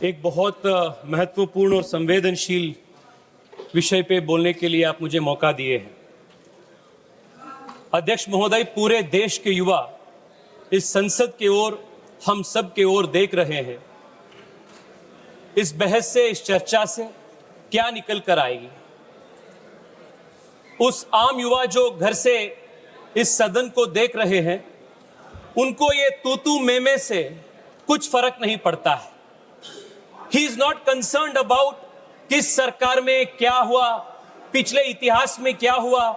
एक बहुत महत्वपूर्ण और संवेदनशील विषय पे बोलने के लिए आप मुझे मौका दिए हैं। अध्यक्ष महोदय, पूरे देश के युवा इस संसद की ओर, हम सब की ओर देख रहे हैं। इस बहस से, इस चर्चा से क्या निकल कर आएगी? उस आम युवा जो घर से इस सदन को देख रहे हैं, उनको ये तू मैं से कुछ फर्क नहीं पड़ता है। He is not concerned about किस सरकार में क्या हुआ, पिछले इतिहास में क्या हुआ,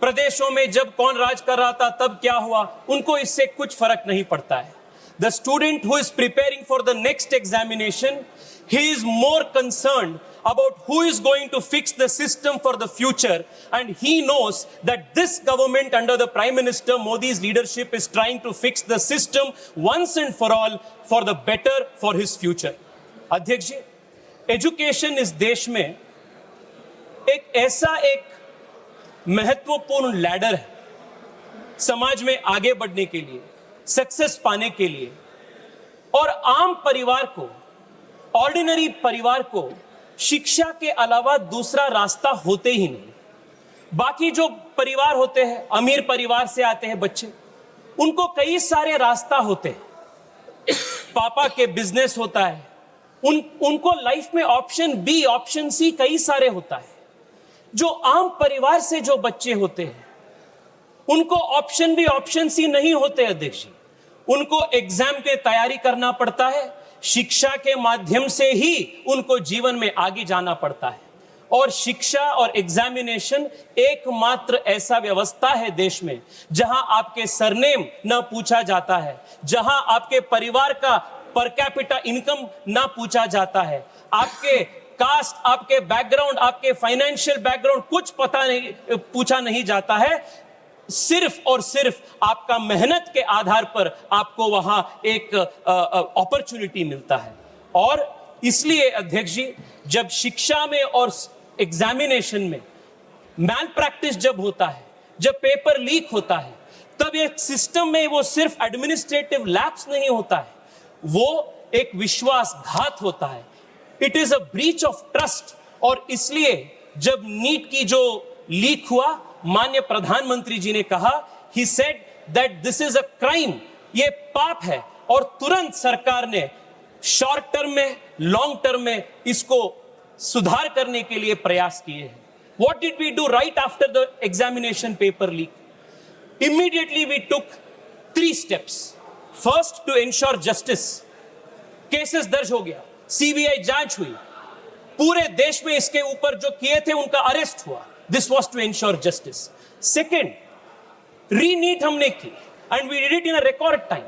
प्रदेशों में जब कौन राज कर रहा था तब क्या हुआ, उनको इससे कुछ फर्क नहीं पड़ता है। The student who is preparing for the next examination, he is more concerned about who is going to fix the system for the future, and he knows that this government under the Prime Minister Modi's leadership is trying to fix the system once and for all for the better for his future. अध्यक्ष जी, education इस देश में एक ऐसा महत्वपूर्ण ladder है समाज में आगे बढ़ने के लिए, सक्सेस पाने के लिए, और आम परिवार को, ऑर्डिनरी परिवार को शिक्षा के अलावा दूसरा रास्ता होते ही नहीं। बाकी जो परिवार होते हैं, अमीर परिवार से आते हैं बच्चे, उनको कई सारे रास्ता होते हैं। पापा के बिजनेस होता है, उनको लाइफ में ऑप्शन बी, ऑप्शन सी कई सारे होता है। जो आम परिवार से जो बच्चे होते हैं, उनको ऑप्शन बी, ऑप्शन सी नहीं होते अध्यक्ष जी। उनको एग्जाम की तैयारी करना पड़ता है, शिक्षा के माध्यम से ही उनको जीवन में आगे जाना पड़ता है। और शिक्षा और एग्जामिनेशन एकमात्र ऐसा व्यवस्था है देश में जहां आपके सरनेम न पूछा जाता है, जहां आपके परिवार का पर कैपिटा इनकम ना पूछा जाता है, आपके कास्ट, आपके बैकग्राउंड, आपके फाइनेंशियल बैकग्राउंड कुछ पूछा नहीं जाता है। सिर्फ और सिर्फ आपका मेहनत के आधार पर आपको वहां एक अपॉर्चुनिटी मिलता है। और इसलिए अध्यक्ष जी, जब शिक्षा में और एग्जामिनेशन में मैल प्रैक्टिस जब होता है, जब पेपर लीक होता है, तब एक सिस्टम में वो सिर्फ एडमिनिस्ट्रेटिव लैप्स नहीं होता है, वो एक विश्वासघात होता है। It is a breach of trust. और इसलिए जब नीट की जो लीक हुआ, माननीय प्रधानमंत्री जी ने कहा, he said that this is a crime, ये पाप है, और तुरंत सरकार ने शॉर्ट टर्म में, लॉन्ग टर्म में इसको सुधार करने के लिए प्रयास किए हैं। What did we do right after the examination paper leak? Immediately we took 3 steps. First, to ensure justice. Cases दर्ज हो गया, सीबीआई जांच हुई, पूरे देश में इसके ऊपर जो किए थे उनका अरेस्ट हुआ। This was to ensure justice. Second, re NEET हमने की, and we did it in a record time,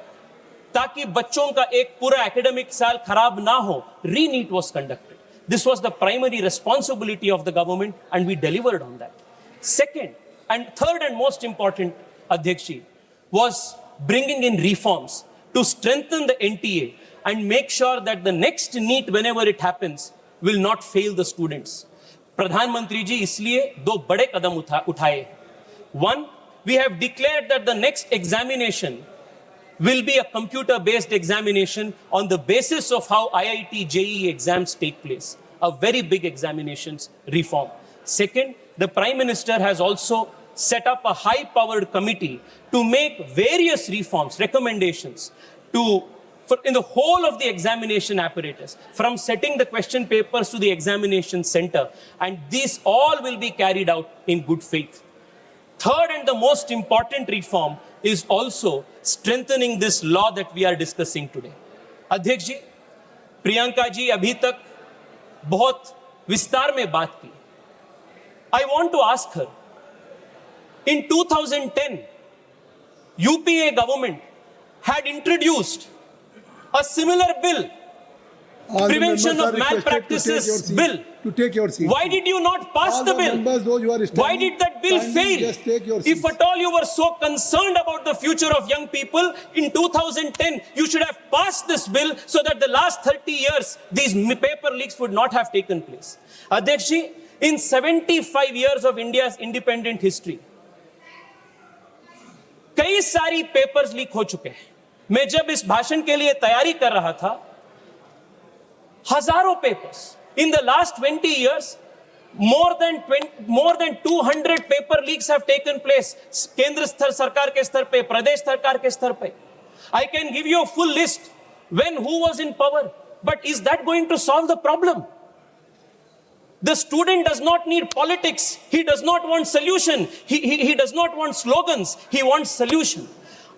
ताकि बच्चों का एक पूरा एकेडमिक साल खराब ना हो। Re NEET was conducted. This was the primary responsibility of the government, and we delivered on that. Second and third and most important अध्यक्ष जी was bringing in reforms to strengthen the NTA and make sure that the next NEET, whenever it happens, will not fail the students. प्रधानमंत्री जी इसलिए 2 बड़े कदम उठाए। One, we have declared that the next examination will be a computer-based examination on the basis of how IIT JEE exams take place. A very big examinations reform. Second, the Prime Minister has also set up a high-powered committee to make various reforms, recommendations in the whole of the examination apparatus, from setting the question papers to the examination center, and these all will be carried out in good faith. Third and the most important reform is also strengthening this law that we are discussing today. अध्यक्ष जी, प्रियंका जी अभी तक बहुत विस्तार में बात की। I want to ask her, in 2010, UPA government had introduced a similar bill, Prevention of Malpractices Bill. To take your seat. Why did you not pass the bill? Why did that bill fail? Just take your seat. If at all you were so concerned about the future of young people, in 2010, you should have passed this bill so that the last 30 years, these paper leaks would not have taken place. Adhyaksh ji, in 75 years of India's independent history, कई सारी papers leak हो चुके हैं। मैं जब इस भाषण के लिए तैयारी कर रहा था, हजारों papers in the last 20 years. more than 200 paper leaks have taken place. केंद्र स्तर सरकार के स्तर पे, प्रदेश सरकार के स्तर पे. I can give you a full list when who was in power. But is that going to solve the problem? The student does not need politics. He does not want solution. He does not want slogans. He wants solution.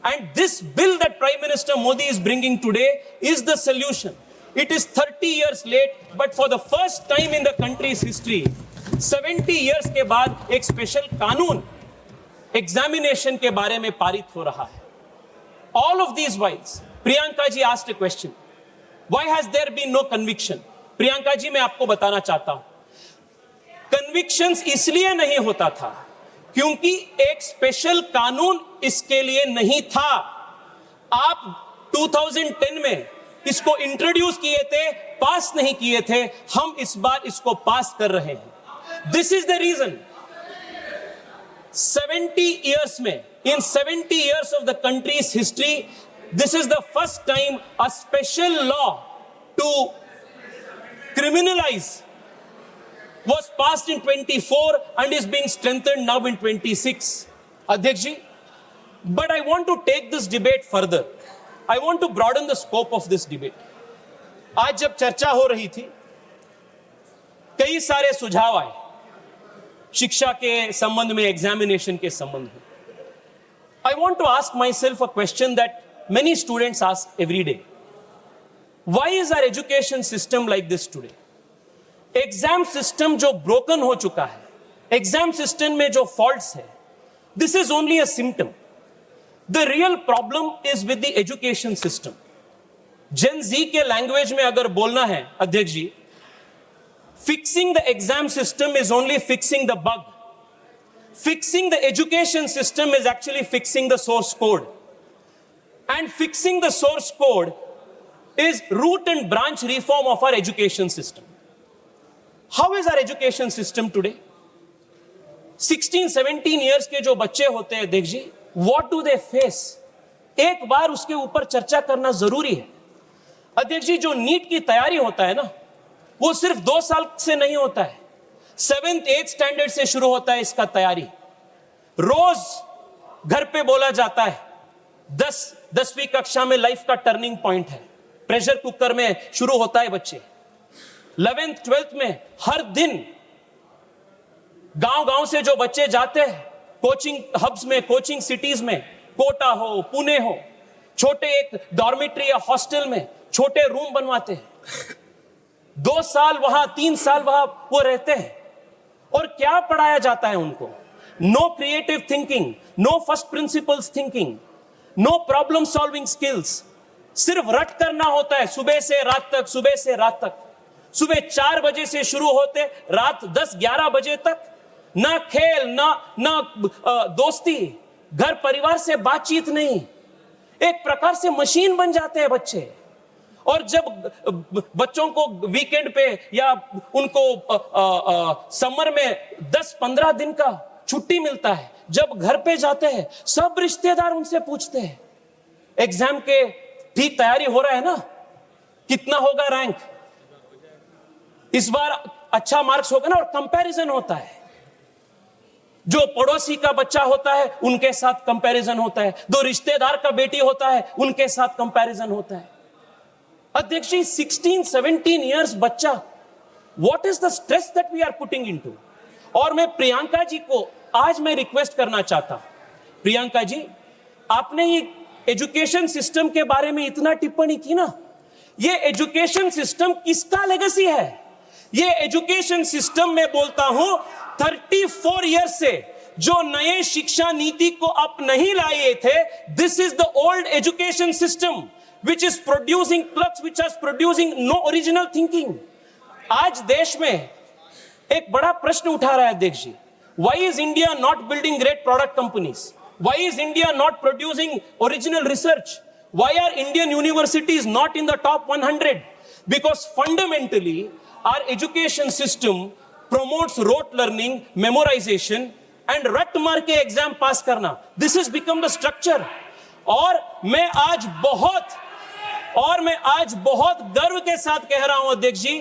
And this bill that Prime Minister Modi is bringing today is the solution. It is 30 years late, but for the first time in the country's history, 70 years के बाद एक special कानून examination के बारे में पारित हो रहा है. All of these whiles, Priyanka ji asked a question. Why has there been no conviction? Priyanka ji, मैं आपको बताना चाहता हूं. Convictions इसलिए नहीं होता था क्योंकि एक स्पेशल कानून इसके लिए नहीं था. आप 2010 में इसको इंट्रोड्यूस किए थे, पास नहीं किए थे. हम इस बार इसको पास कर रहे हैं. This is the reason. 70 years में, in 70 years of the country's history, this is the first time a special law to criminalize was passed in 24 and is being strengthened now in 26. Adhyaksh ji, but I want to take this debate further. I want to broaden the scope of this debate. आज जब चर्चा हो रही थी, कई सारे सुझाव आए शिक्षा के संबंध में, एग्जामिनेशन के संबंध में. I want to ask myself a question that many students ask every day. Why is our education system like this today? Exam system जो ब्रोकन हो चुका है, एग्जाम सिस्टम में जो फॉल्ट्स है, this is only a symptom. The real problem is with the education system. Gen Z के language में अगर बोलना है अध्यक्ष ji, fixing the exam system is only fixing the bug. Fixing the education system is actually fixing the source code. And fixing the source code is root and branch reform of our education system. How is our education system today? 16-17 years के जो बच्चे होते हैं देख जी, what do they face? एक बार उसके ऊपर चर्चा करना जरूरी है. अध्यक्ष जी, जो नीट की तैयारी होता है ना, वो सिर्फ 2 साल से नहीं होता है. 7th 8th स्टैंडर्ड से शुरू होता है इसका तैयारी. रोज घर पे बोला जाता है 10वीं कक्षा में लाइफ का टर्निंग पॉइंट है. प्रेशर कुकर में शुरू होता है बच्चे. 11th 12th में हर दिन गांव से जो बच्चे जाते हैं कोचिंग हब्स में, कोचिंग सिटीज में, कोटा हो, पुणे हो, छोटे एक डॉर्मेट्री या हॉस्टल में छोटे रूम बनवाते हैं. 2 साल वहां, 3 साल वहां वो रहते हैं. और क्या पढ़ाया जाता है उनको? No creative thinking, no first principles thinking, no problem solving skills. सिर्फ रट करना होता है सुबह से रात तक, सुबह से रात तक. सुबह 4 बजे से शुरू होते रात 10-11 बजे तक. ना खेल, ना दोस्ती, घर परिवार से बातचीत नहीं. एक प्रकार से मशीन बन जाते हैं बच्चे. और जब बच्चों को वीकेंड पे या उनको समर में 10-15 दिन का छुट्टी मिलता है, जब घर पे जाते हैं सब रिश्तेदार उनसे पूछते हैं एग्जाम के ठीक तैयारी हो रहा है ना, कितना होगा रैंक, इस बार अच्छा मार्क्स होगा ना. और कंपैरिजन होता है. जो पड़ोसी का बच्चा होता है उनके साथ कंपैरिजन होता है, जो रिश्तेदार का बेटी होता है उनके साथ कंपैरिजन होता है. अध्यक्ष जी, 16-17 इयर्स बच्चा, what is the stress that we are putting into. और मैं प्रियंका जी को आज मैं रिक्वेस्ट करना चाहता हूं. प्रियंका जी, आपने ये एजुकेशन सिस्टम के बारे में इतना टिप्पणी की ना, ये एजुकेशन सिस्टम किसका लेगेसी है? ये एजुकेशन सिस्टम में बोलता हूं 34 ईयर्स से जो नए शिक्षा नीति को आप नहीं लाए थे, this is the old education system which is producing clerks, which is producing no original thinking. आज देश में एक बड़ा प्रश्न उठा रहा है अध्यक्ष जी. Why is India not building great product companies? Why is India not producing original research? Why are Indian universities not in the top 100? Because fundamentally our education system promotes rote learning, memorization and रट मार के exam पास करना. This has become the structure. और मैं आज बहुत और मैं आज बहुत गर्व के साथ कह रहा हूं अध्यक्ष ji,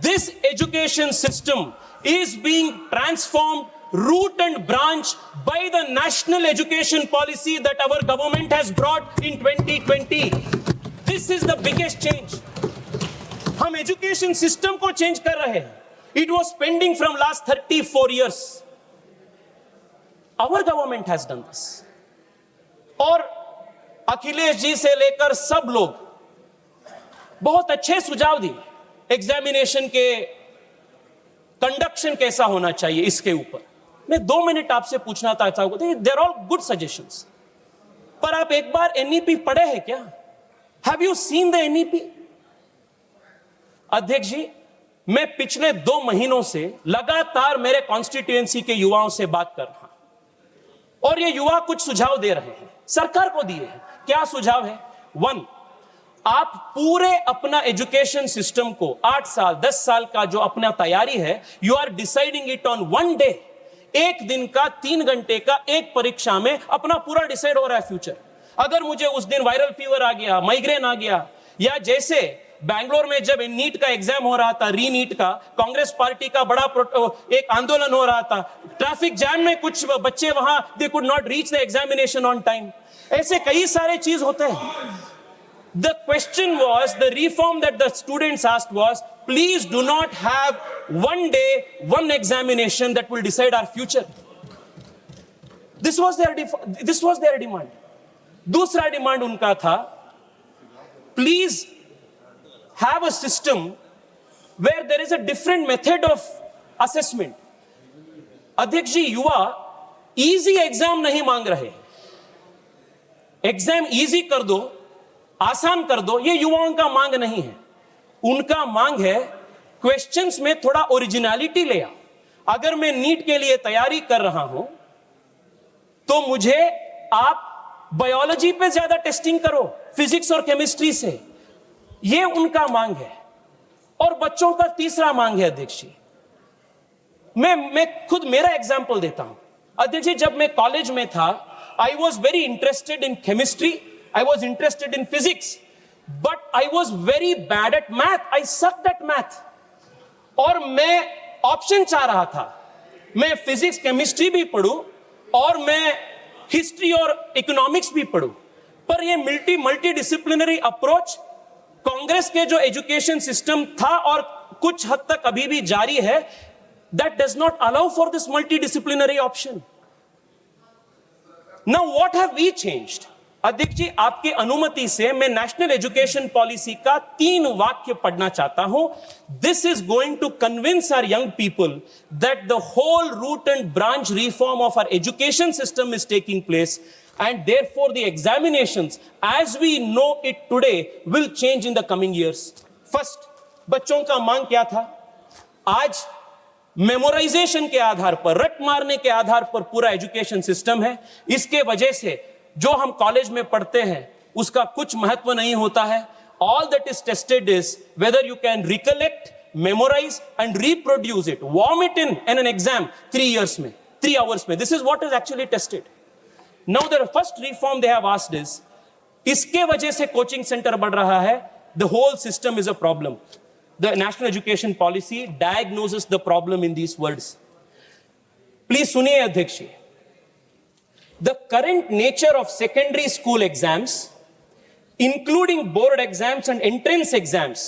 this education system is being transformed root and branch by the national education policy that our government has brought in 2020. This is the biggest change. हम एजुकेशन सिस्टम को चेंज कर रहे हैं. It was pending from last 34 years. Our government has done this. और अखिलेश जी से लेकर सब लोग बहुत अच्छे सुझाव दिए. एग्जामिनेशन के कंडक्शन कैसा होना चाहिए इसके ऊपर मैं 2 मिनट आपसे पूछना चाहता हूं. देयर ऑल गुड सजेशंस, पर आप एक बार एनईपी पढ़े हैं क्या? Have you seen the NEP? अध्यक्ष जी, मैं पिछले 2 महीनों से लगातार मेरे कॉन्स्टिट्यूएंसी के युवाओं से बात कर रहा हूं और ये युवा कुछ सुझाव दे रहे हैं, सरकार को दिए हैं. क्या सुझाव है? 1, आप पूरे अपना एजुकेशन सिस्टम को 8 साल 10 साल का जो अपना तैयारी है, you are deciding it on 1 day. एक दिन का 3 घंटे का एक परीक्षा में अपना पूरा डिसाइड हो रहा है फ्यूचर. अगर मुझे उस दिन वायरल फीवर आ गया, माइग्रेन आ गया, या जैसे बैंगलोर में जब नीट का एग्जाम हो रहा था, री नीट का, कांग्रेस पार्टी का बड़ा एक आंदोलन हो रहा था, ट्रैफिक जैम में कुछ बच्चे वहां they could not reach the examination on time. ऐसे कई सारे चीज होते हैं. The question was, the reform that the students asked was, please do not have 1 day, 1 examination that will decide our future. This was their demand. दूसरा demand उनका था, please have a system where there is a different method of assessment. अध्यक्ष जी, युवा easy exam नहीं मांग रहे. Exam easy कर दो, आसान कर दो, ये युवाओं का मांग नहीं है. उनका मांग है क्वेश्चंस में थोड़ा ओरिजिनलिटी ले आओ. अगर मैं नीट के लिए तैयारी कर रहा हूं तो मुझे आप बायोलॉजी पे ज्यादा टेस्टिंग करो, फिजिक्स और केमिस्ट्री से. ये उनका मांग है. और बच्चों का तीसरा मांग है अध्यक्ष जी, मैं खुद मेरा एग्जांपल देता हूं. अध्यक्ष जी, जब मैं कॉलेज में था, I was very interested in chemistry, I was interested in physics, but I was very bad at math. I sucked at math. और मैं ऑप्शन चाह रहा था, मैं फिजिक्स केमिस्ट्री भी पढ़ूं और मैं हिस्ट्री और इकोनॉमिक्स भी पढ़ूं. पर ये मल्टी डिसिप्लिनरी अप्रोच कांग्रेस के जो एजुकेशन सिस्टम था और कुछ हद तक अभी भी जारी है, that does not allow for this multidisciplinary option. Now what have we changed? अध्यक्ष जी, आपकी अनुमति से मैं नेशनल एजुकेशन पॉलिसी का 3 वाक्य पढ़ना चाहता हूं. This is going to convince our young people that the whole root and branch reform of our education system is taking place and therefore the examinations as we know it today will change in the coming years. First, बच्चों का मांग क्या था? आज memorisation के आधार पर, रट मारने के आधार पर पूरा एजुकेशन सिस्टम है. इसके वजह से जो हम कॉलेज में पढ़ते हैं उसका कुछ महत्व नहीं होता है. All that is tested is whether you can recollect, memorize and reproduce it, warm it in an exam 3 hours में. This is what is actually tested. Now the first reform they have asked is, इसके वजह से coaching centre बढ़ रहा है. The whole system is a problem. The national education policy diagnosis the problem in these words. Please सुनिए अध्यक्ष जी. The current nature of secondary school exams, including board exams and entrance exams,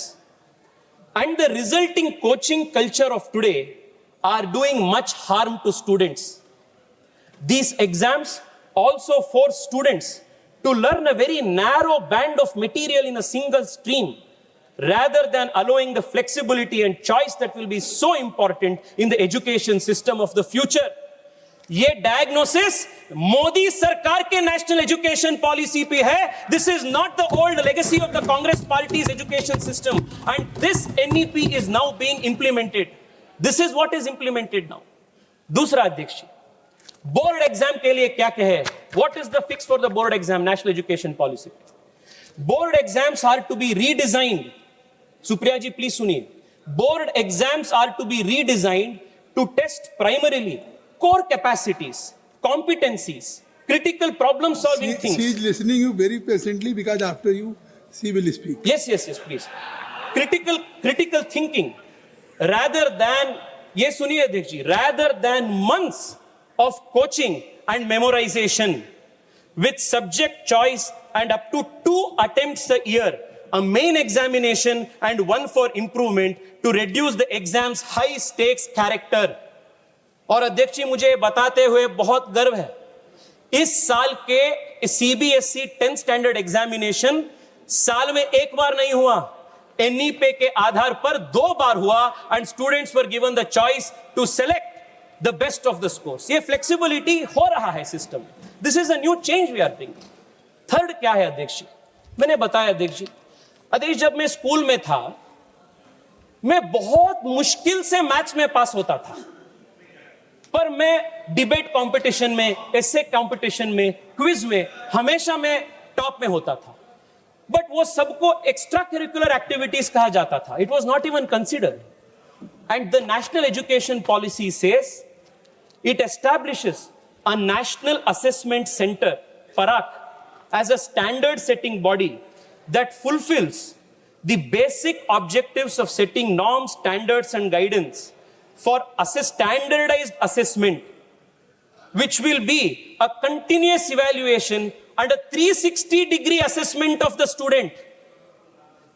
and the resulting coaching culture of today are doing much harm to students. These exams also force students to learn a very narrow band of material in a single stream, rather than allowing the flexibility and choice that will be so important in the education system of the future. ये diagnosis Modi सरकार के national education policy पे है. This is not the old legacy of the Congress party's education system and this NEP is now being implemented. This is what is implemented now. दूसरा अध्यक्ष, board exam के लिए क्या कहे? What is the fix for the board exam national education policy? Board exams are to be redesigned. Supriya ji please सुनिए. Board exams are to be redesigned to test primarily core capacities, competencies, critical problem solving things. She is listening you very patiently because after you He will speak. Yes, please. Critical thinking rather than, ये सुनिए अध्यक्ष जी, rather than months of coaching and memorization with subject choice and up to 2 attempts a year, a main examination and one for improvement to reduce the exam's high stakes character. और अध्यक्ष जी मुझे बताते हुए बहुत गर्व है, इस साल के सीबीएसई 10th स्टैंडर्ड एग्जामिनेशन साल में एक बार नहीं हुआ, एनईपी के आधार पर 2 बार हुआ and students were given the choice to select the best of the scores. ये फ्लेक्सिबिलिटी हो रहा है system. This is a new change we are bringing. Third क्या है अध्यक्ष जी, मैंने बताया अध्यक्ष जी, जब मैं स्कूल में था मैं बहुत मुश्किल से मैथ्स में पास होता था, पर मैं डिबेट कंपटीशन में, एसे कंपटीशन में, क्विज में हमेशा मैं टॉप में होता था. बट वो सबको एक्स्ट्रा करिकुलर एक्टिविटीज कहा जाता था. It was not even considered. And the national education policy says it establishes a national assessment centre पराक as a standard setting body that fulfills the basic objectives of setting norms, standards and guidance for standardized assessment, which will be a continuous evaluation and a 360-degree assessment of the student.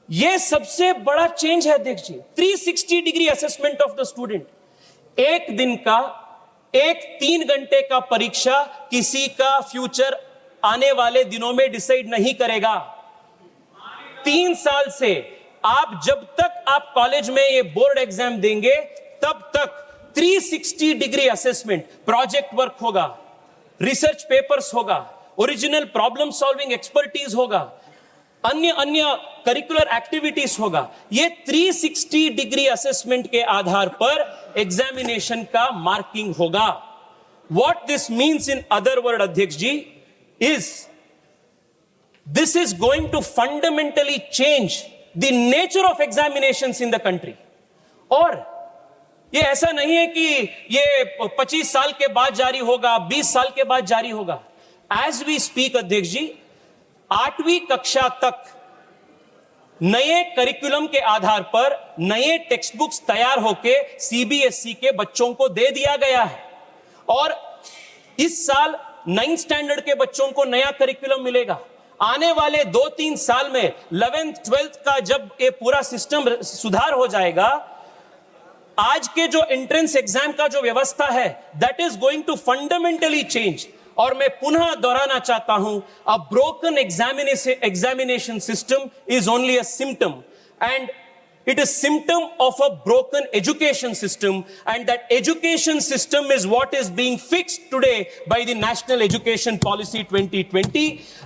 ये सबसे बड़ा change है अध्यक्ष जी, 360-degree assessment of the student. एक दिन का, 3 घंटे का परीक्षा किसी का फ्यूचर आने वाले दिनों में डिसाइड नहीं करेगा. 3 साल से आप जब तक आप कॉलेज में ये बोर्ड एग्जाम देंगे तब तक 360-degree असेसमेंट, प्रोजेक्ट वर्क होगा, रिसर्च पेपर्स होगा, ओरिजिनल प्रॉब्लम सॉल्विंग एक्सपर्टीज होगा, अन्य करिकुलर एक्टिविटीज होगा. ये 360-degree असेसमेंट के आधार पर एग्जामिनेशन का मार्किंग होगा. What this means in other word अध्यक्ष जी is this is going to fundamentally change the nature of examinations in the country. और ये ऐसा नहीं है कि ये 25 साल के बाद जारी होगा, 20 साल के बाद जारी होगा. As we speak अध्यक्ष जी, 8वीं कक्षा तक नए करिकुलम के आधार पर नए टेक्स्ट बुक्स तैयार होके सीबीएसई के बच्चों को दे दिया गया है. और इस साल 9th स्टैंडर्ड के बच्चों को नया करिकुलम मिलेगा. आने वाले 2-3 साल में 11th 12th का जब ये पूरा सिस्टम सुधार हो जाएगा, आज के जो एंट्रेंस एग्जाम का जो व्यवस्था है that is going to fundamentally change. और मैं पुनः दोहराना चाहता हूं, a broken examination system is only a symptom and it is symptom of a broken education system, and that education system is what is being fixed today by the National Education Policy 2020.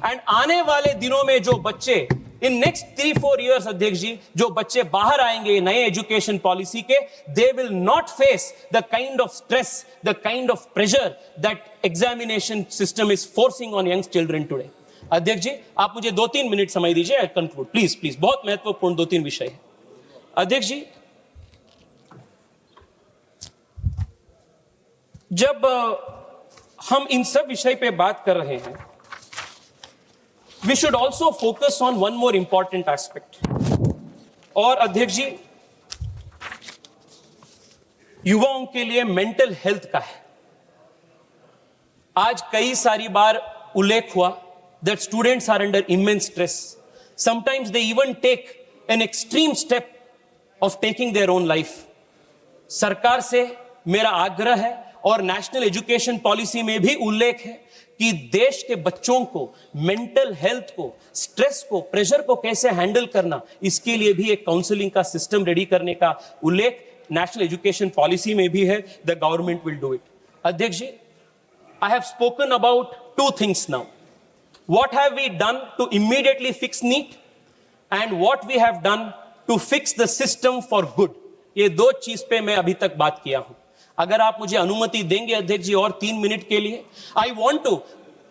and आने वाले दिनों में जो बच्चे in next 3-4 years अध्यक्ष जी, जो बच्चे बाहर आएंगे नए एजुकेशन पॉलिसी के, they will not face the kind of stress, the kind of pressure that examination system is forcing on young children today. अध्यक्ष जी आप मुझे 2-3 मिनट समय दीजिए, I conclude प्लीज. बहुत महत्वपूर्ण 2-3 विषय है अध्यक्ष जी. जब हम इन सब विषय पे बात कर रहे हैं, we should also focus on one more important aspect. और अध्यक्ष जी, युवाओं के लिए मेंटल हेल्थ का है. आज कई सारी बार उल्लेख हुआ that students are under immense stress. Sometimes they even take an extreme step of taking their own life. सरकार से मेरा आग्रह है और नेशनल एजुकेशन पॉलिसी में भी उल्लेख है कि देश के बच्चों को मेंटल हेल्थ को, स्ट्रेस को, प्रेशर को कैसे हैंडल करना, इसके लिए भी एक काउंसलिंग का सिस्टम रेडी करने का उल्लेख नेशनल एजुकेशन पॉलिसी में भी है. The government will do it. अध्यक्ष ji, I have spoken about 2 things now. What have we done to immediately fix NEET and what we have done to fix the system for good. ये 2 चीज पे मैं अभी तक बात किया हूं. अगर आप मुझे अनुमति देंगे अध्यक्ष जी और 3 मिनट के लिए, आई वांट टू,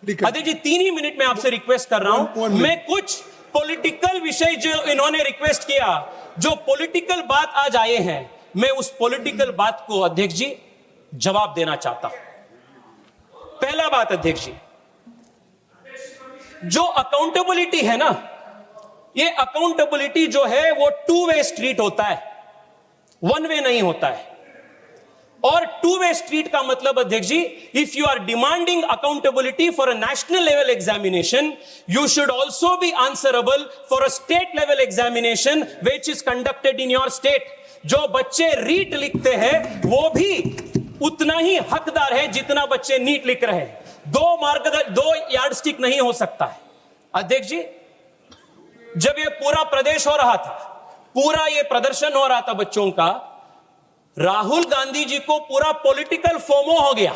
अध्यक्ष जी 3 ही मिनट में आपसे रिक्वेस्ट कर रहा हूं. मैं कुछ पॉलिटिकल विषय जो इन्होंने रिक्वेस्ट किया, जो पॉलिटिकल बात आज आए हैं, मैं उस पॉलिटिकल बात को अध्यक्ष जी जवाब देना चाहता हूं. पहला बात अध्यक्ष जी, जो अकाउंटेबिलिटी है ना, ये अकाउंटेबिलिटी जो है वो टू वे स्ट्रीट होता है, वन वे नहीं होता है। और टू वे स्ट्रीट का मतलब अध्यक्ष ji, if you are demanding accountability for a national level examination, you should also be answerable for a state level examination which is conducted in your state. जो बच्चे रीट लिखते हैं वो भी उतना ही हकदार है जितना बच्चे नीट लिख रहे हैं। दो यार्डस्टिक नहीं हो सकता है। अध्यक्ष जी, जब ये पूरा प्रदेश हो रहा था, पूरा ये प्रदर्शन हो रहा था बच्चों का, राहुल गांधी जी को पूरा पॉलिटिकल फोमो हो गया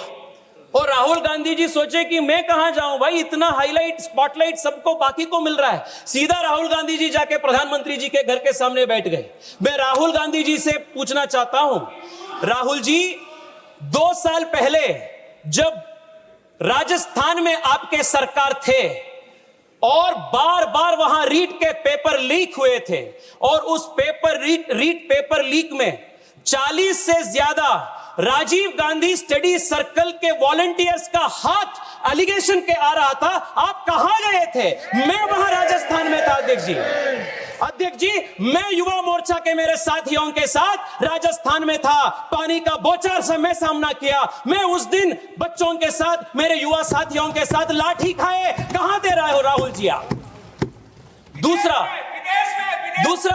और राहुल गांधी जी सोचे कि मैं कहां जाऊं भाई, इतना हाईलाइट स्पॉटलाइट सबको बाकी को मिल रहा है। सीधा राहुल गांधी जी जाके प्रधानमंत्री जी के घर के सामने बैठ गए। मैं राहुल गांधी जी से पूछना चाहता हूं, राहुल जी 2 साल पहले जब राजस्थान में आपके सरकार थे और बार बार वहां रीट के पेपर लीक हुए थे और उस रीट पेपर लीक में 40 से ज्यादा राजीव गांधी स्टडी सर्कल के वॉलंटियर्स का हाथ एलिगेशन के आ रहा था, आप कहां गए थे? मैं वहां राजस्थान में था अध्यक्ष जी। अध्यक्ष जी, मैं युवा मोर्चा के मेरे साथियों के साथ राजस्थान में था, पानी का बौछार से मैं सामना किया। मैं उस दिन बच्चों के साथ, मेरे युवा साथियों के साथ लाठी खाए। कहां दे रहे हो राहुल जी आप? दूसरा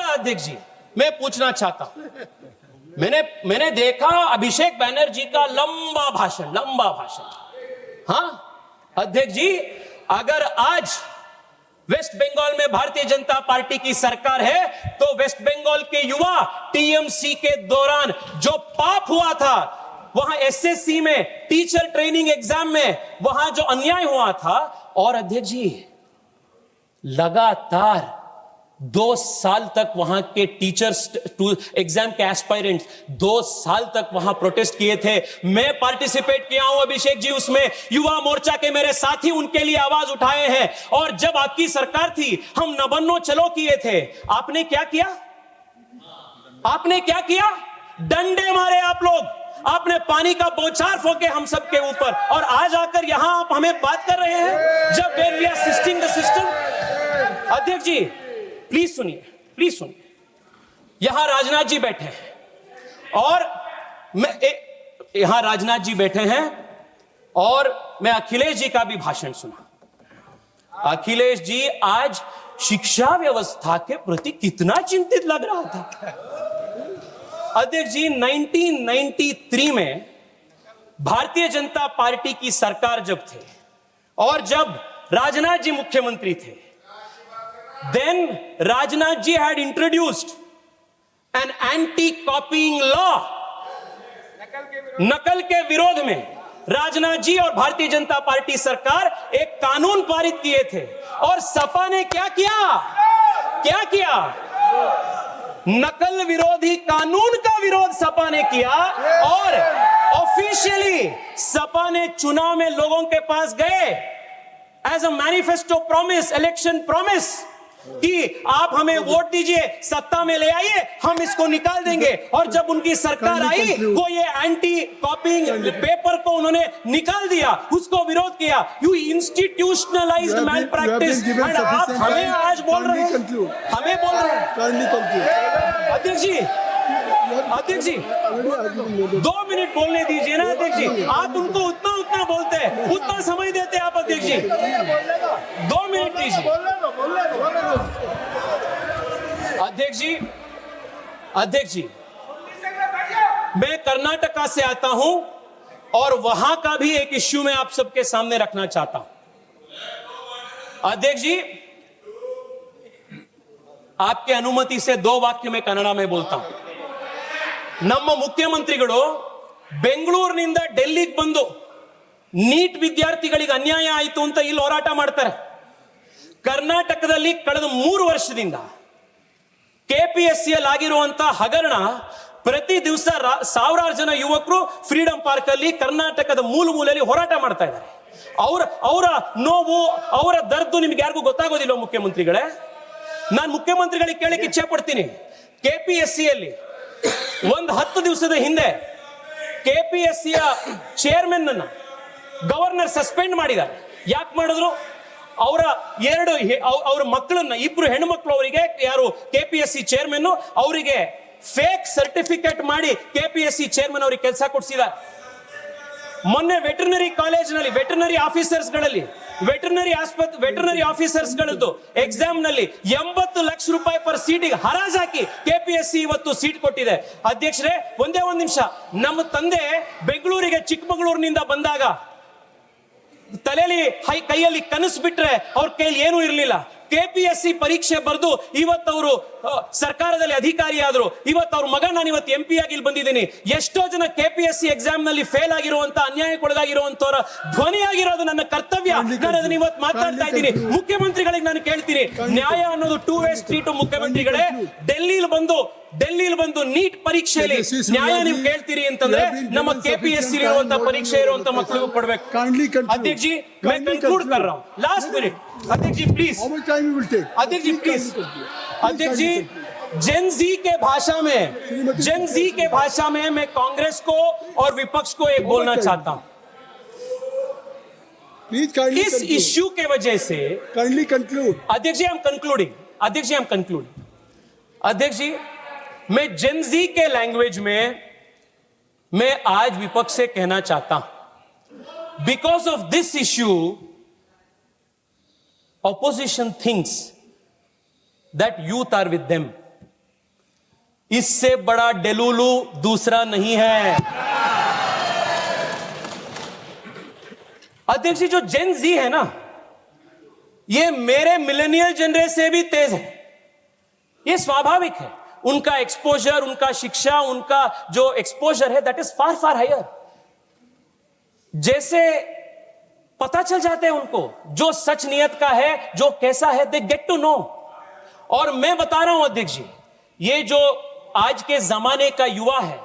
अध्यक्ष जी, मैं पूछना चाहता हूं, मैंने देखा अभिषेक बैनर्जी का लंबा भाषण। हाँ अध्यक्ष जी, अगर आज वेस्ट बंगाल में भारतीय जनता पार्टी की सरकार है तो वेस्ट बंगाल के युवा टीएमसी के दौरान जो पाप हुआ था, वहां एसएससी में टीचर ट्रेनिंग एग्जाम में वहां जो अन्याय हुआ था, और अध्यक्ष जी लगातार 2 साल तक वहां के टीचर्स एग्जाम के एस्पायरेंट्स 2 साल तक वहां प्रोटेस्ट किए थे। मैं पार्टिसिपेट किया हूं अभिषेक जी उसमें, युवा मोर्चा के मेरे साथी उनके लिए आवाज उठाए हैं। और जब आपकी सरकार थी, हम नबन्नो चलो किए थे। आपने क्या किया? डंडे मारे आप लोग, आपने पानी का बौछार फोके हम सबके ऊपर, और आज आकर यहां आप हमें बात कर रहे हैं जब we are assisting the system. अध्यक्ष जी प्लीज सुनिए, यहां राजनाथ जी बैठे हैं और मैं अखिलेश जी का भी भाषण सुना। अखिलेश जी आज शिक्षा व्यवस्था के प्रति कितना चिंतित लग रहा था। अध्यक्ष जी 1993 में भारतीय जनता पार्टी की सरकार जब थे और जब राजनाथ जी मुख्यमंत्री थे, then Rajnath ji had introduced an anti-copying law। नकल के विरोध में राजनाथ जी और भारतीय जनता पार्टी सरकार एक कानून पारित किए थे, और सपा ने क्या किया? नकल विरोधी कानून का विरोध सपा ने किया और ऑफिशियली सपा ने चुनाव में लोगों के पास गए as a manifesto promise, election promise, कि आप हमें वोट दीजिए, सत्ता में ले आइए, हम इसको निकाल देंगे। और जब उनकी सरकार आई, वो ये एंटी कॉपिंग पेपर को उन्होंने निकाल दिया, उसको विरोध किया। You institutionalised malpractice, and आप हमें आज बोल रहे हैं, अध्यक्ष जी 2 मिनट बोलने दीजिए ना अध्यक्ष जी। आप उनको उतना बोलते हैं, उतना समय देते हैं आप अध्यक्ष जी। 2 मिनट दीजिए अध्यक्ष जी। मैं कर्नाटका से आता हूं और वहां का भी एक इश्यू मैं आप सबके सामने रखना चाहता हूं। अध्यक्ष जी, आपके अनुमति से 2 वाक्य में कन्नड़ में बोलता हूं। ನಮ್ಮ ಮುಖ್ಯಮಂತ್ರಿಗಳು ಬೆಂಗಳೂರಿನಿಂದ ಡೆಲ್ಲಿಗೆ ಬಂದು ನೀಟ್ ವಿದ್ಯಾರ್ಥಿಗಳಿಗೆ ಅನ್ಯಾಯ ಆಯಿತು ಅಂತ ಇಲ್ಲಿ ಹೋರಾಟ ಮಾಡ್ತಾರೆ। ಕರ್ನಾಟಕದಲ್ಲಿ ಕಳೆದ 3 ವರ್ಷದಿಂದ ಕೆಪಿಎಸ್ಸಿಯಲ್ಲಿ ಆಗಿರುವಂತಹ ಹಗರಣ, ಪ್ರತಿ ದಿವಸ ಸಾವಿರಾರು ಜನ ಯುವಕರು ಫ್ರೀಡಂ ಪಾರ್ಕ್ ಅಲ್ಲಿ ಕರ್ನಾಟಕದ ಮೂಲೆಯಲ್ಲಿ ಹೋರಾಟ ಮಾಡ್ತಾ ಇದ್ದಾರೆ। ಅವರ ನೋವು, ಅವರ ದರ್ದು ನಿಮ್ಗೆ ಯಾರಿಗೂ ಗೊತ್ತಾಗೋದಿಲ್ಲ ಮುಖ್ಯಮಂತ್ರಿಗಳೇ। ನಾನು ಮುಖ್ಯಮಂತ್ರಿಗಳಿಗೆ ಕೇಳಕ್ಕೆ ಇಚ್ಛೆ ಪಡ್ತೀನಿ, ಕೆಪಿಎಸ್ಸಿಯಲ್ಲಿ ಒಂದು 10 ದಿವಸದ ಹಿಂದೆ ಕೆಪಿಎಸ್ಸಿಯ ಚೇರ್ಮನ್ ಅನ್ನ ಗವರ್ನರ್ ಸಸ್ಪೆಂಡ್ ಮಾಡಿದ್ದಾರೆ। ಯಾಕೆ ಮಾಡಿದ್ರು? ಅವರ ಅವರ ಮಕ್ಕಳನ್ನ ಇಬ್ರು ಹೆಣ್ಣು ಮಕ್ಕಳು ಅವರಿಗೆ ಯಾರು ಕೆಪಿಎಸ್ಸಿ ಚೇರ್ಮನ್ ಅವರಿಗೆ ಫೇಕ್ ಸರ್ಟಿಫಿಕೇಟ್ ಮಾಡಿ ಕೆಪಿಎಸ್ಸಿ ಚೇರ್ಮನ್ ಅವರಿಗೆ ಕೆಲಸ ಕೊಡಿಸಿದ್ದಾರೆ. ಮೊನ್ನೆ ವೆಟರ್ನರಿ ಕಾಲೇಜಿನಲ್ಲಿ ವೆಟರ್ನರಿ ಆಫೀಸರ್ಸ್ ಗಳದ್ದು ಎಕ್ಸಾಮ್ ನಲ್ಲಿ 80 ಲಕ್ಷ ರೂಪಾಯಿ ಪರ್ ಸೀಟಿಗೆ ಹರಾಜಾಕಿ ಕೆಪಿಎಸ್ಸಿ ಇವತ್ತು ಸೀಟ್ ಕೊಟ್ಟಿದೆ. ಅಧ್ಯಕ್ಷರೇ, ಒಂದೇ ಒಂದು ನಿಮಿಷ. ನಮ್ಮ ತಂದೆ ಬೆಂಗಳೂರಿಗೆ ಚಿಕ್ಕಮಗಳೂರಿನಿಂದ ಬಂದಾಗ ತಲೆಯಲ್ಲಿ ಕೈಯಲ್ಲಿ ಕನಸು ಬಿಟ್ರೆ ಅವ್ರ ಕೈಯಲ್ಲಿ ಏನೂ ಇರಲಿಲ್ಲ. ಕೆಪಿಎಸ್ಸಿ ಪರೀಕ್ಷೆ ಬರೆದು ಇವತ್ತವರು ಸರ್ಕಾರದಲ್ಲಿ ಅಧಿಕಾರಿ ಆದ್ರು. ಇವತ್ತು ಅವ್ರ ಮಗ ನಾನು ಇವತ್ತು MP ಆಗಿ ಇಲ್ಲಿ ಬಂದಿದ್ದೀನಿ. ಎಷ್ಟೋ ಜನ ಕೆಪಿಎಸ್ಸಿ ಎಕ್ಸಾಮ್ ನಲ್ಲಿ ಫೇಲ್ ಆಗಿರುವಂತ ಅನ್ಯಾಯಕ್ಕೊಳಗಾಗಿರುವಂತವರ ಧ್ವನಿಯಾಗಿರೋದು ನನ್ನ ಕರ್ತವ್ಯ. ನಾನು ಅದನ್ನ ಇವತ್ತು ಮಾತಾಡ್ತಾ ಇದ್ದೀನಿ. ಮುಖ್ಯಮಂತ್ರಿಗಳಿಗೆ ನಾನು ಕೇಳ್ತೀನಿ, ನ್ಯಾಯ ಅನ್ನೋದು 2 ವೇ ಸ್ಟ್ರೀಟ್. ಮುಖ್ಯಮಂತ್ರಿಗಳೇ, ಡೆಲ್ಲಿಲಿ ಬಂದು ನೀಟ್ ಪರೀಕ್ಷೆಯಲ್ಲಿ ನ್ಯಾಯ ನೀವು ಕೇಳ್ತೀರಿ ಅಂತಂದ್ರೆ ನಮ್ಮ ಕೆಪಿಎಸ್ಸಿ ಇರುವಂತ ಪರೀಕ್ಷೆ ಇರುವಂತ ಮಕ್ಕಳಿಗೂ ಕೊಡ್ಬೇಕು. अध्यक्ष जी, मैं कंक्लूड कर रहा हूँ. लास्ट मिनट अध्यक्ष जी प्लीज. अध्यक्ष जी प्लीज. अध्यक्ष जी, जेन जी के भाषा में मैं कांग्रेस को और विपक्ष को एक बोलना चाहता हूँ. इस इश्यू के वजह से अध्यक्ष जी आई एम कंक्लूडिंग. अध्यक्ष जी, मैं जेन जी के लैंग्वेज में मैं आज विपक्ष से कहना चाहता हूं, because of this issue opposition thinks that youth are with them. इससे बड़ा डेलुलू दूसरा नहीं है. अध्यक्ष जी, जो जेन जी है ना, ये मेरे मिलेनियल जनरेशन से भी तेज है. ये स्वाभाविक है. उनका एक्सपोजर, उनका शिक्षा, उनका जो एक्सपोजर है that is far far higher. जैसे पता चल जाते हैं उनको जो सच नियत का है, जो कैसा है, दे गेट टू नो. और मैं बता रहा हूं अध्यक्ष जी, ये जो आज के जमाने का युवा है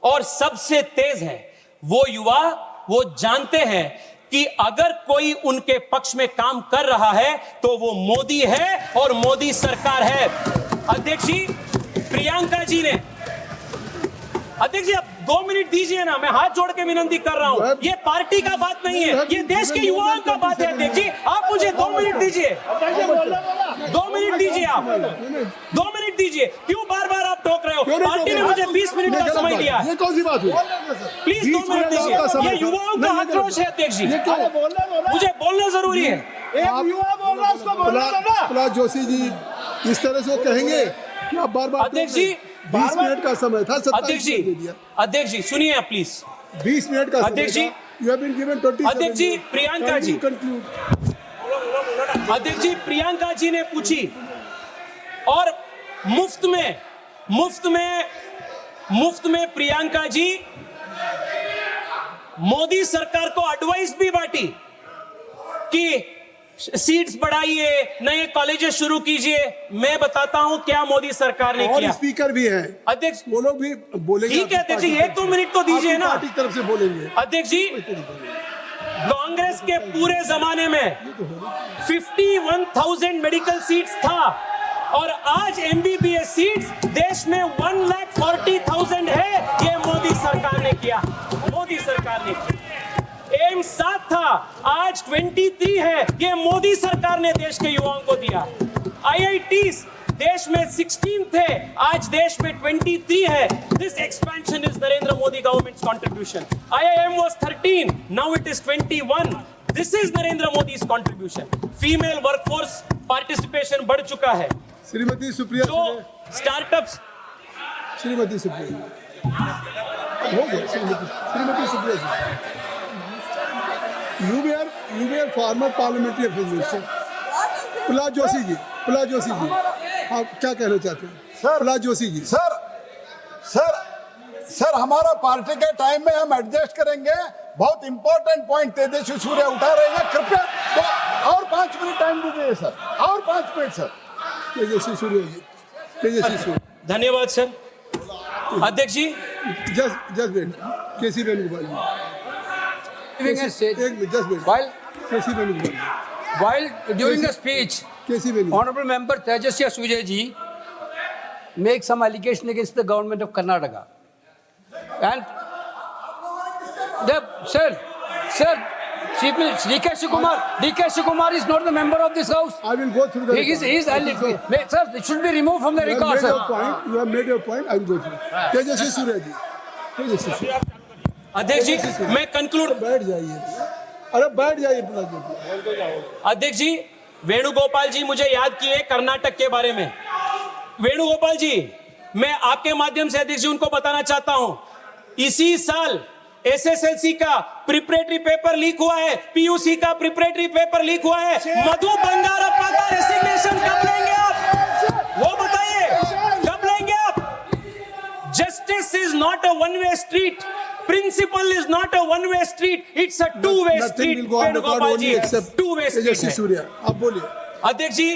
और सबसे तेज है, वो युवा वो जानते हैं कि अगर कोई उनके पक्ष में काम कर रहा है तो वो मोदी है और मोदी सरकार है. अध्यक्ष जी, प्रियंका जी ने, अध्यक्ष जी आप 2 मिनट दीजिए ना, मैं हाथ जोड़ के विनती कर रहा हूं. ये पार्टी का बात नहीं है, ये देश के युवाओं का बात है. अध्यक्ष जी, आप मुझे 2 मिनट दीजिए. 2 मिनट दीजिए. आप 2 मिनट दीजिए. क्यों बार बार आप टोक रहे हो? पार्टी ने मुझे 20 मिनट का समय दिया. ये कौन सी बात हुई? प्लीज 2 मिनट दीजिए. ये युवाओं का आक्रोश है अध्यक्ष जी, मुझे बोलना जरूरी है. एक युवा बोल रहा है, उसको बोलना दो ना. प्रहलाद जोशी जी इस तरह से वो कहेंगे कि आप बार-बार अध्यक्ष जी 20 मिनट का समय था. अध्यक्ष जी सुनिए आप प्लीज. 20 मिनट का अध्यक्ष जी, यू हैव बीन गिवन 20. अध्यक्ष जी, प्रियंका जी, अध्यक्ष जी, प्रियंका जी ने पूछी और मुफ्त में प्रियंका जी मोदी सरकार को एडवाइस भी बांटी कि सीट्स बढ़ाइए, नए कॉलेजेस शुरू कीजिए. मैं बताता हूं क्या मोदी सरकार ने किया. स्पीकर भी है अध्यक्ष, वो लोग भी बोलेंगे. ठीक है अध्यक्ष जी, 1-2 मिनट तो दीजिए ना. पार्टी की तरफ से बोलेंगे. अध्यक्ष जी, कांग्रेस के पूरे जमाने में 51,000 मेडिकल सीट्स था और आज MBBS सीट्स देश में 1,40,000 है. ये मोदी सरकार ने किया. एम 7 था, आज 23 है. ये मोदी सरकार ने देश के युवाओं को दिया. IITs देश में 16 थे, आज देश में 23 है. This expansion is Narendra Modi government's contribution. IIM was 13, now it is 21. This is Narendra मोदी's contribution. फीमेल वर्कफोर्स पार्टिसिपेशन बढ़ चुका है. श्रीमती सुप्रिया जो स्टार्टअप्स, श्रीमती सुप्रिया हो गया. श्रीमती सुप्रिया जी, You were former parliamentary official. Prahlad Joshi ji, आप क्या कहना चाहते हैं? सर, प्रहलाद जोशी जी. सर हमारा पार्टी के टाइम में हम एडजस्ट करेंगे. बहुत इंपॉर्टेंट पॉइंट तेजस्वी सूर्य उठा रहे हैं. कृपया तो और 5 मिनट टाइम दीजिए सर, और 5 मिनट सर. तेजस्वी सूर्य जी, धन्यवाद सर. अध्यक्ष ji, just wait. KC Venugopal ji, While during the speech, Honorable Member Tejaswi Surya ji make some allegation against the government of Chief Minister DK Shikumar is not the member of this house. I will go through the He is record. sir, it should be removed from the You have record, made sir. your point. You have made your point. I will go through. Tejasvi Surya जी, तेजस्वी सूर्या, अध्यक्ष जी मैं conclude बैठ जाइए। अरे बैठ जाइए प्रहलाद जोशी। अध्यक्ष जी वेणुगोपाल जी मुझे याद किए कर्नाटक के बारे में। वेणुगोपाल जी मैं आपके माध्यम से अध्यक्ष जी उनको बताना चाहता हूं, इसी साल एसएसएलसी का प्रिपरेटरी पेपर लीक हुआ है, पीयूसी का प्रिपरेटरी पेपर लीक हुआ है। मधु बंगारप्पा का रेसिग्नेशन कब लेंगे आप, वो बताइए कब लेंगे आप। Justice is not a one way street, principle is not a one way street, it's a two way Nothing street. will go on record Venugopal only ji except two way Tejasvi street. Surya, आप बोलिए। अध्यक्ष जी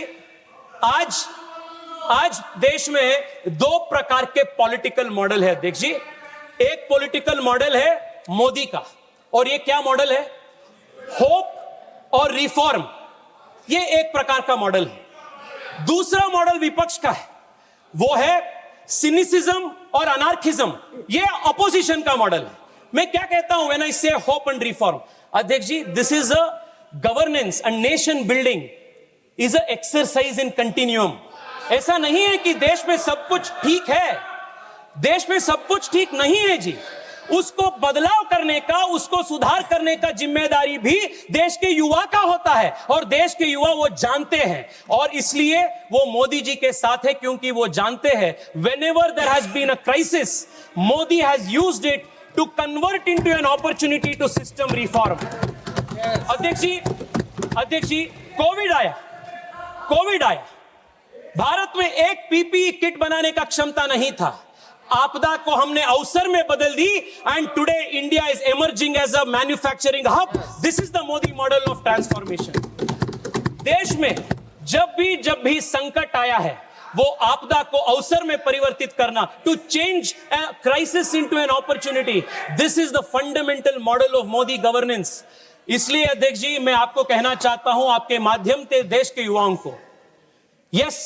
आज देश में दो प्रकार के पॉलिटिकल मॉडल है अध्यक्ष जी। एक पॉलिटिकल मॉडल है मोदी का, और ये क्या मॉडल है, होप और रिफॉर्म, ये एक प्रकार का मॉडल है। दूसरा मॉडल विपक्ष का है, वो है सिनिसिज्म और अनार्किज्म, ये अपोजिशन का मॉडल है। मैं क्या कहता हूं व्हेन आई से होप एंड रिफॉर्म, अध्यक्ष ji this is a governance and nation building is a exercise in continuum. ऐसा नहीं है कि देश में सब कुछ ठीक है, देश में सब कुछ ठीक नहीं है जी। उसको बदलाव करने का, उसको सुधार करने का जिम्मेदारी भी देश के युवा का होता है, और देश के युवा वो जानते हैं, और इसलिए वो मोदी जी के साथ है, क्योंकि वो जानते हैं whenever there has been a crisis, Modi has used it to convert into an opportunity to system reform। अध्यक्ष जी कोविड आया, भारत में एक पीपीई किट बनाने का क्षमता नहीं था। आपदा को हमने अवसर में बदल दी, and today India is emerging as a manufacturing hub. This is the Modi model of transformation. देश में जब भी संकट आया है, वो आपदा को अवसर में परिवर्तित करना, to change crisis into an opportunity, this is the fundamental model of Modi governance. इसलिए अध्यक्ष जी मैं आपको कहना चाहता हूं, आपके माध्यम से देश के युवाओं को, yes,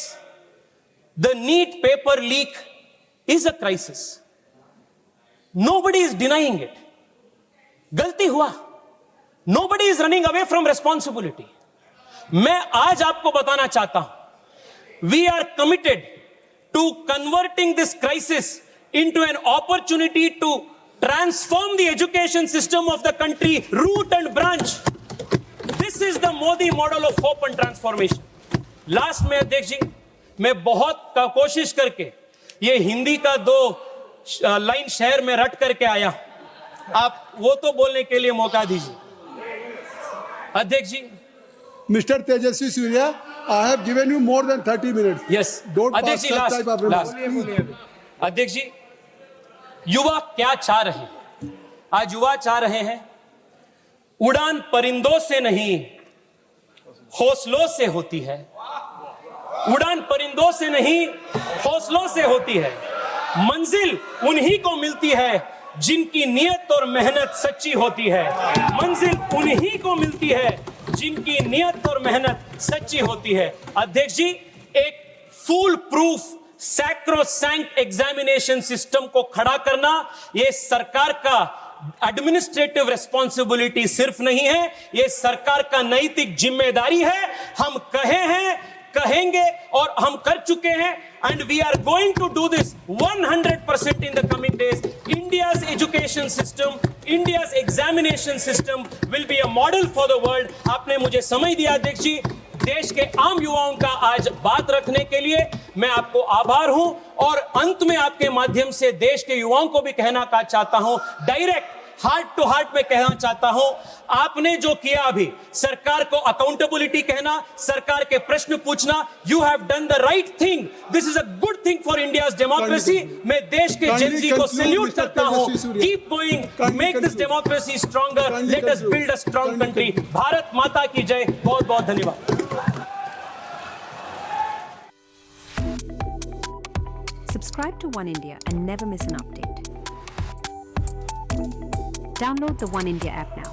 the NEET paper leak is a crisis. Nobody is denying it. गलती हुआ. Nobody is running away from responsibility. मैं आज आपको बताना चाहता हूं, we are committed to converting this crisis into an opportunity to transform the education system of the country, root and branch. This is the Modi model of hope and transformation. Last में अध्यक्ष जी मैं बहुत कोशिश करके ये हिंदी का 2 line शहर में रट करके आया, आप वो तो बोलने के लिए मौका दीजिए। अध्यक्ष ji mister Tejasvi Surya, I have given you more than 30 minutes. Yes अध्यक्ष जी लास्ट। अध्यक्ष जी युवा क्या चाह रहे हैं, आज युवा चाह रहे हैं उड़ान परिंदों से नहीं हौसलों से होती है, उड़ान परिंदों से नहीं हौसलों से होती है। मंजिल उन्हीं को मिलती है जिनकी नियत और मेहनत सच्ची होती है, मंजिल उन्हीं को मिलती है जिनकी नियत और मेहनत सच्ची होती है। अध्यक्ष जी एक full proof sacrosanct examination system को खड़ा करना, यह सरकार का एडमिनिस्ट्रेटिव रिस्पॉन्सिबिलिटी सिर्फ नहीं है, यह सरकार का नैतिक जिम्मेदारी है। हम कहे हैं, कहेंगे और हम कर चुके हैं, and we are going to do this 100% in the coming days. India's education system, India's examination system will be a model for the world. आपने मुझे समय दिया अध्यक्ष जी, देश के आम युवाओं का आज बात रखने के लिए मैं आपको आभार हूं, और अंत में आपके माध्यम से देश के युवाओं को भी कहना चाहता हूं, डायरेक्ट हार्ट टू हार्ट में कहना चाहता हूं, आपने जो किया अभी, सरकार को अकाउंटेबिलिटी कहना, सरकार के प्रश्न पूछना, you have done the right thing, this is a good thing for India's democracy. मैं देश के जेनजी को सैल्यूट करता हूं, keep going, make this democracy stronger, let us build a strong country. Bharat माता की जय। बहुत बहुत धन्यवाद। Subscribe to One India and never miss an update. Download the One India app now.